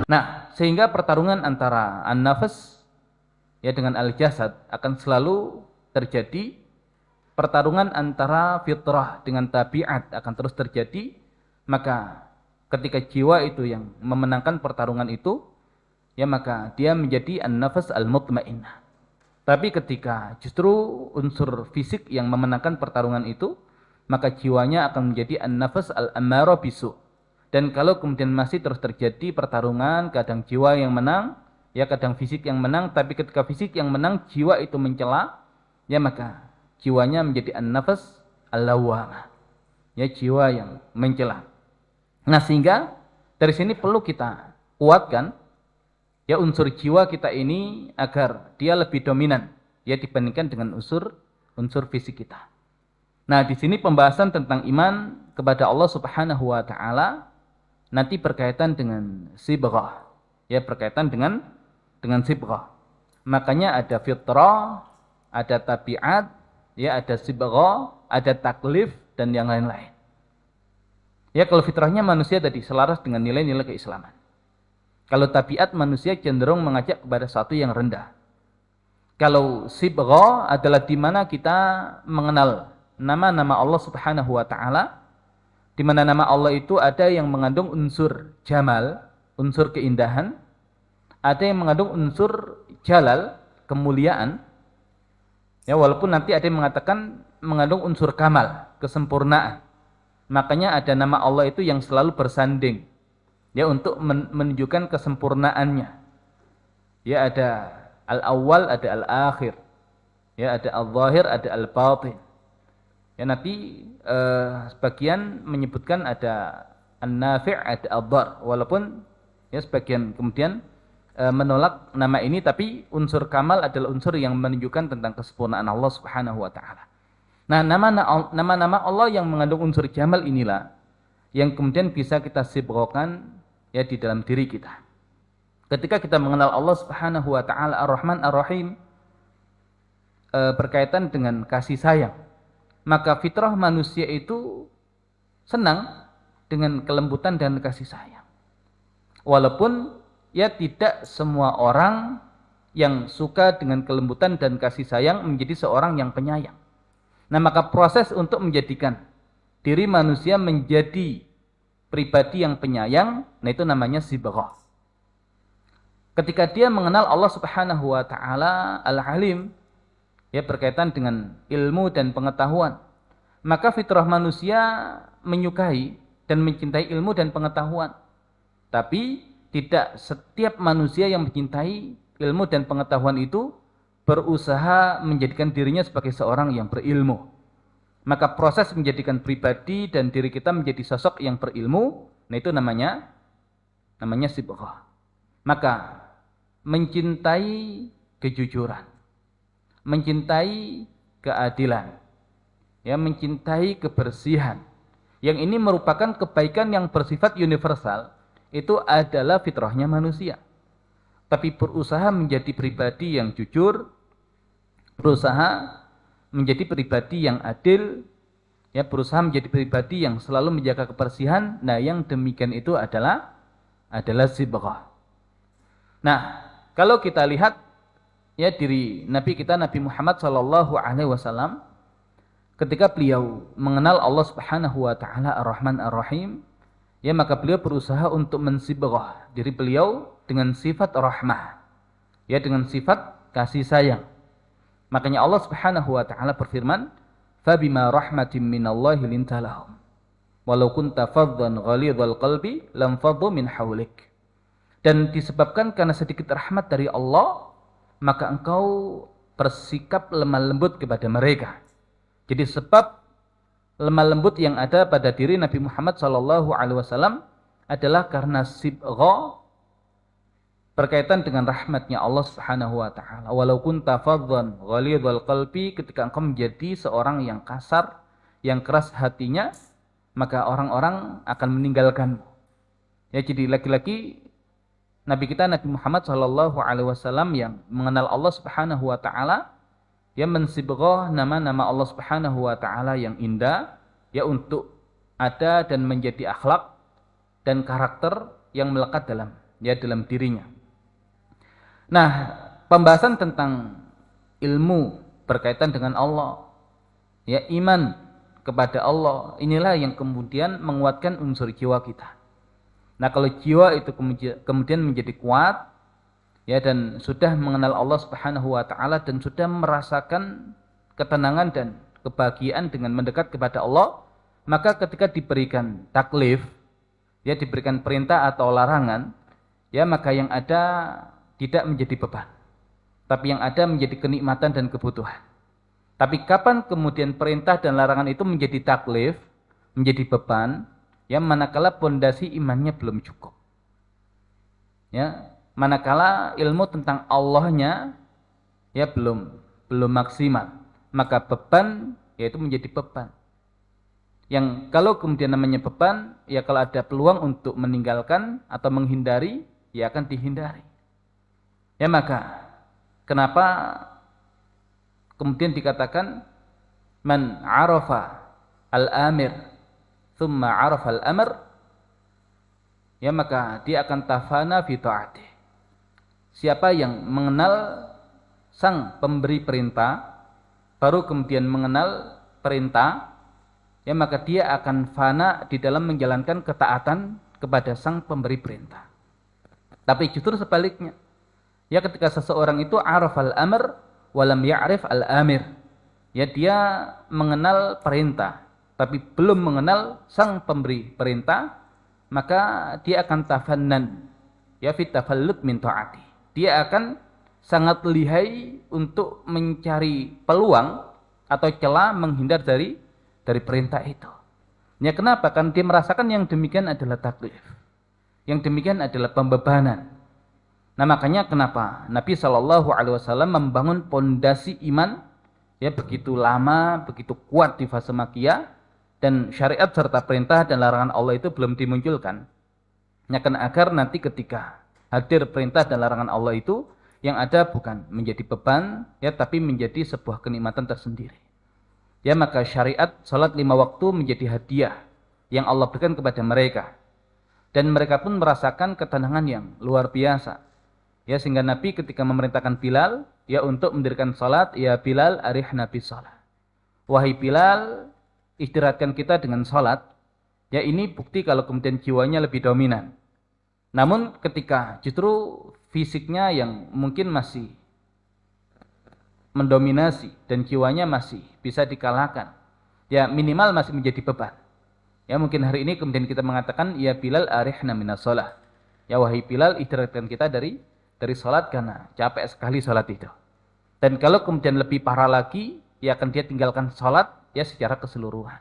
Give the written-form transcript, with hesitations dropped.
Nah, sehingga pertarungan antara an-nafs ya dengan al-jasad akan selalu terjadi, pertarungan antara fitrah dengan tabiat akan terus terjadi. Maka ketika jiwa itu yang memenangkan pertarungan itu, ya maka dia menjadi an-nafs al-mutmainnah. Tapi ketika justru unsur fisik yang memenangkan pertarungan itu, maka jiwanya akan menjadi an-nafs al-ammarah bisu. Dan kalau kemudian masih terus terjadi pertarungan, kadang jiwa yang menang, ya kadang fisik yang menang, tapi ketika fisik yang menang, jiwa itu mencela, ya maka jiwanya menjadi an-nafs al-lawwamah. Ya, jiwa yang mencela. Nah, sehingga dari sini perlu kita kuatkan ya unsur jiwa kita ini agar dia lebih dominan ya dibandingkan dengan unsur fisik kita. Nah, di sini pembahasan tentang iman kepada Allah Subhanahu wa taala nanti berkaitan dengan sibrah. Ya, berkaitan dengan sibrah. Makanya ada fitrah, ada tabiat, ya ada sibrah, ada taklif dan yang lain-lain. Ya, kalau fitrahnya manusia tadi selaras dengan nilai-nilai keislaman. Kalau tabiat manusia cenderung mengajak kepada sesuatu yang rendah. Kalau sibrah adalah di mana kita mengenal nama-nama Allah Subhanahu wa taala, di mana nama Allah itu ada yang mengandung unsur jamal, unsur keindahan, ada yang mengandung unsur jalal, kemuliaan. Ya, walaupun nanti ada yang mengatakan mengandung unsur kamal, kesempurnaan. Makanya ada nama Allah itu yang selalu bersanding ya untuk menunjukkan kesempurnaannya. Ya, ada al-awwal, ada al-akhir. Ya, ada al-zahir, ada al-batin. Ya, nanti sebagian menyebutkan ada an-nafi', ada ad-dar. Walaupun ya sebagian kemudian menolak nama ini, tapi unsur kamal adalah unsur yang menunjukkan tentang kesempurnaan Allah Subhanahu wa taala. Nah, nama-nama Allah yang mengandung unsur jamal inilah yang kemudian bisa kita sibrokan ya di dalam diri kita. Ketika kita mengenal Allah Subhanahu wa taala Ar-Rahman Ar-Rahim berkaitan dengan kasih sayang, maka fitrah manusia itu senang dengan kelembutan dan kasih sayang. Walaupun ya tidak semua orang yang suka dengan kelembutan dan kasih sayang menjadi seorang yang penyayang. Nah, maka proses untuk menjadikan diri manusia menjadi pribadi yang penyayang, nah itu namanya sibrah. Ketika dia mengenal Allah Subhanahu wa taala Al-Alim, ya berkaitan dengan ilmu dan pengetahuan, maka fitrah manusia menyukai dan mencintai ilmu dan pengetahuan. Tapi tidak setiap manusia yang mencintai ilmu dan pengetahuan itu berusaha menjadikan dirinya sebagai seorang yang berilmu. Maka proses menjadikan pribadi dan diri kita menjadi sosok yang berilmu, nah itu namanya sibrah. Maka mencintai kejujuran, mencintai keadilan, ya mencintai kebersihan. Yang ini merupakan kebaikan yang bersifat universal, itu adalah fitrahnya manusia. Tapi berusaha menjadi pribadi yang jujur, berusaha menjadi pribadi yang adil, ya berusaha menjadi pribadi yang selalu menjaga kebersihan. Nah, yang demikian itu adalah sibrah. Nah, kalau kita lihat ya diri Nabi kita Nabi Muhammad sallallahu alaihi wasallam ketika beliau mengenal Allah Subhanahu wa taala Ar-Rahman Ar-Rahim, ya maka beliau berusaha untuk mensibrah diri beliau dengan sifat rahmah, ya dengan sifat kasih sayang. Makanya Allah Subhanahu wa taala berfirman, "Fabima rahmatin minallahi linta lahum, walau kunta faddan ghalidhal qalbi lam faddu min hawlik." Dan disebabkan karena sedikit rahmat dari Allah, maka engkau bersikap lemah lembut kepada mereka. Jadi sebab lemah lembut yang ada pada diri Nabi Muhammad sallallahu alaihi wasallam adalah karena sibrah berkaitan dengan rahmatnya Allah Subhanahu wa taala. Walau kunta faddan ghalidhal qalbi, ketika engkau menjadi seorang yang kasar, yang keras hatinya, maka orang-orang akan meninggalkanmu. Ya, jadi laki-laki Nabi kita Nabi Muhammad sallallahu alaihi wasallam yang mengenal Allah Subhanahu wa taala, yang mensibrah nama-nama Allah Subhanahu wa taala yang indah, ya untuk ada dan menjadi akhlak dan karakter yang melekat dalam dirinya. Nah, pembahasan tentang ilmu berkaitan dengan Allah, ya iman kepada Allah, inilah yang kemudian menguatkan unsur jiwa kita. Nah, kalau jiwa itu kemudian menjadi kuat, ya dan sudah mengenal Allah Subhanahu wa taala dan sudah merasakan ketenangan dan kebahagiaan dengan mendekat kepada Allah, maka ketika diberikan taklif, ya diberikan perintah atau larangan, ya maka yang ada tidak menjadi beban, tapi yang ada menjadi kenikmatan dan kebutuhan. Tapi kapan kemudian perintah dan larangan itu menjadi taklif, menjadi beban, ya manakala pondasi imannya belum cukup. Ya, manakala ilmu tentang Allahnya ya belum maksimal, maka beban yaitu menjadi beban. Yang kalau kemudian namanya beban, ya kalau ada peluang untuk meninggalkan atau menghindari, ya akan dihindari. Ya maka, kenapa kemudian dikatakan man arafa al-amir thumma arafa al-amr, ya maka dia akan tafana fi ta'atih. Siapa yang mengenal sang pemberi perintah, baru kemudian mengenal perintah, ya maka dia akan fana di dalam menjalankan ketaatan kepada sang pemberi perintah. Tapi justru sebaliknya, ya ketika seseorang itu arafal amr walam ya'rif al-amir, ya dia mengenal perintah tapi belum mengenal sang pemberi perintah, maka dia akan tafannan, ya fit tafallut min ta'ati. Dia akan sangat lihai untuk mencari peluang atau celah menghindar dari perintah itu. Ya kenapa? Karena dia merasakan yang demikian adalah taklif. Yang demikian adalah pembebanan. Nah makanya kenapa Nabi SAW membangun pondasi iman ya begitu lama, begitu kuat di fase makkiyah, dan syariat serta perintah dan larangan Allah itu belum dimunculkan. Ya kan agar nanti ketika hadir perintah dan larangan Allah itu, yang ada bukan menjadi beban ya tapi menjadi sebuah kenikmatan tersendiri. Ya maka syariat salat 5 waktu menjadi hadiah yang Allah berikan kepada mereka. Dan mereka pun merasakan ketenangan yang luar biasa. Ya sehingga Nabi ketika memerintahkan Bilal ya untuk mendirikan salat, ya Bilal arihna bis salat. Wahai Bilal, istirahatkan kita dengan salat. Ya ini bukti kalau kemudian jiwanya lebih dominan. Namun ketika justru fisiknya yang mungkin masih mendominasi dan jiwanya masih bisa dikalahkan, ya minimal masih menjadi beban. Ya mungkin hari ini kemudian kita mengatakan ya Bilal arihna minas shalah. Ya wahai Bilal, istirahatkan kita dari salat karena capek sekali salat itu. Dan kalau kemudian lebih parah lagi, ya akan dia tinggalkan salat ya secara keseluruhan.